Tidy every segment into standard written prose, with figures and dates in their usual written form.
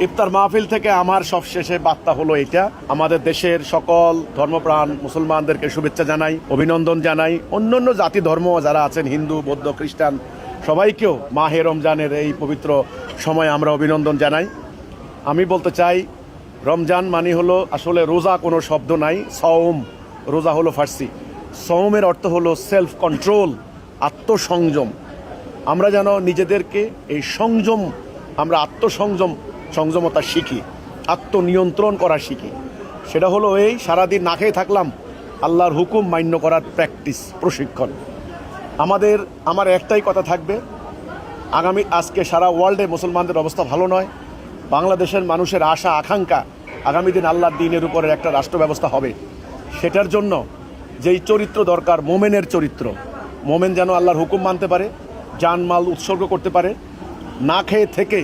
ইফতার মাহফিল থেকে আমার সবশেষে বার্তা হলো এটা, আমাদের দেশের সকল ধর্মপ্রাণ মুসলমানদেরকে শুভেচ্ছা জানাই, অভিনন্দন জানাই। অন্যান্য জাতি ধর্ম যারা আছেন, হিন্দু, বৌদ্ধ, খ্রিস্টান, সবাইকেও মাহে রমজানের এই পবিত্র সময় আমরা অভিনন্দন জানাই। আমি বলতে চাই, রমজান মানে হলো আসলে রোজা কোনো শব্দ নাই, সওম, রোজা হলো ফার্সি। সওমের অর্থ হলো সেলফ কন্ট্রোল, আত্মসংযম। আমরা যেন নিজেদেরকে এই সংযম, আমরা সংযমতা শিখি, আত্মনিয়ন্ত্রণ করা শিখি। সেটা হলো এই সারাদিন না খেয়ে থাকলাম, আল্লাহর হুকুম মান্য করার প্র্যাকটিস, প্রশিক্ষণ। আমার একটাই কথা থাকবে, আজকে সারা ওয়ার্ল্ডে মুসলমানদের অবস্থা ভালো নয়। বাংলাদেশের মানুষের আশা আকাঙ্ক্ষা আগামী দিন আল্লাহর দ্বীনের উপরে একটা রাষ্ট্র ব্যবস্থা হবে। সেটার জন্য যেই চরিত্র দরকার, মোমেনের চরিত্র, মোমেন যেন আল্লাহর হুকুম মানতে পারে, জানমাল উৎসর্গ করতে পারে, না খেয়ে থেকে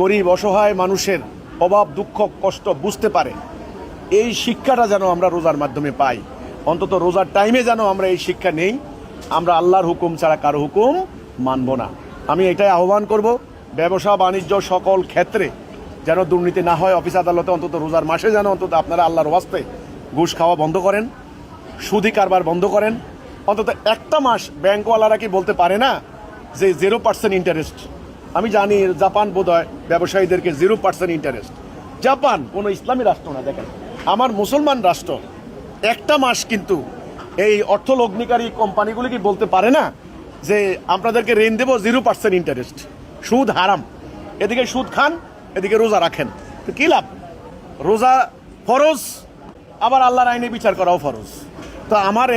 গরিব অসহায় মানুষের অভাব দুঃখ কষ্ট বুঝতে পারে। এই শিক্ষাটা যেন আমরা রোজার মাধ্যমে পাই। অন্তত রোজার টাইমে যেন আমরা এই শিক্ষা নেই, আমরা আল্লাহর হুকুম ছাড়া কারো হুকুম মানব না। আমি এটাই আহ্বান করব, ব্যবসা বাণিজ্য সকল ক্ষেত্রে যেন দুর্নীতি না হয়। অফিস আদালতে অন্তত রোজার মাসে যেন অন্তত আপনারা আল্লাহর ওয়াস্তে ঘুষ খাওয়া বন্ধ করেন, সুদি কারবার বন্ধ করেন। অন্তত একটা মাস ব্যাংকওয়ালারা কি বলতে পারে না যে 0% ইন্টারেস্ট? আমি জানি জাপান বোধহয় ব্যবসায়ীদেরকে 0% ইন্টারেস্ট। জাপান কোনো ইসলামী রাষ্ট্র না, দেখেন আমার মুসলমান রাষ্ট্র। একটা মাস কিন্তু এই অর্থলগ্নিকারী কোম্পানিগুলি কি বলতে পারে না যে আপনাদেরকে ঋণ দেবো 0% ইন্টারেস্ট? সুদ হারাম, এদিকে সুদ খান, এদিকে রোজা রাখেন, তো কী লাভ? রোজা ফরজ, আবার আল্লাহর আইনে বিচার করাও ফরজ। তো আমার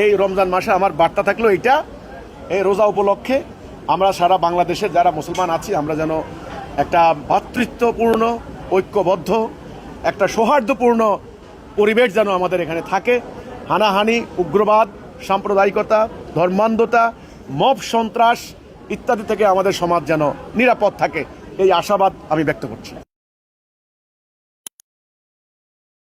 এই রমজান মাসে আমার বার্তা থাকলো এইটা, এই রোজা উপলক্ষে আমরা সারা বাংলাদেশের যারা মুসলমান আছি, আমরা যেন একটা ভ্রাতৃত্বপূর্ণ, ঐক্যবদ্ধ, একটা সৌহার্দ্যপূর্ণ পরিবেশ যেন আমাদের এখানে থাকে। হানাহানি, উগ্রবাদ, সাম্প্রদায়িকতা, ধর্মান্ধতা, মব সন্ত্রাস ইত্যাদি থেকে আমাদের সমাজ যেন নিরাপদ থাকে, এই আশাবাদ আমি ব্যক্ত করছি।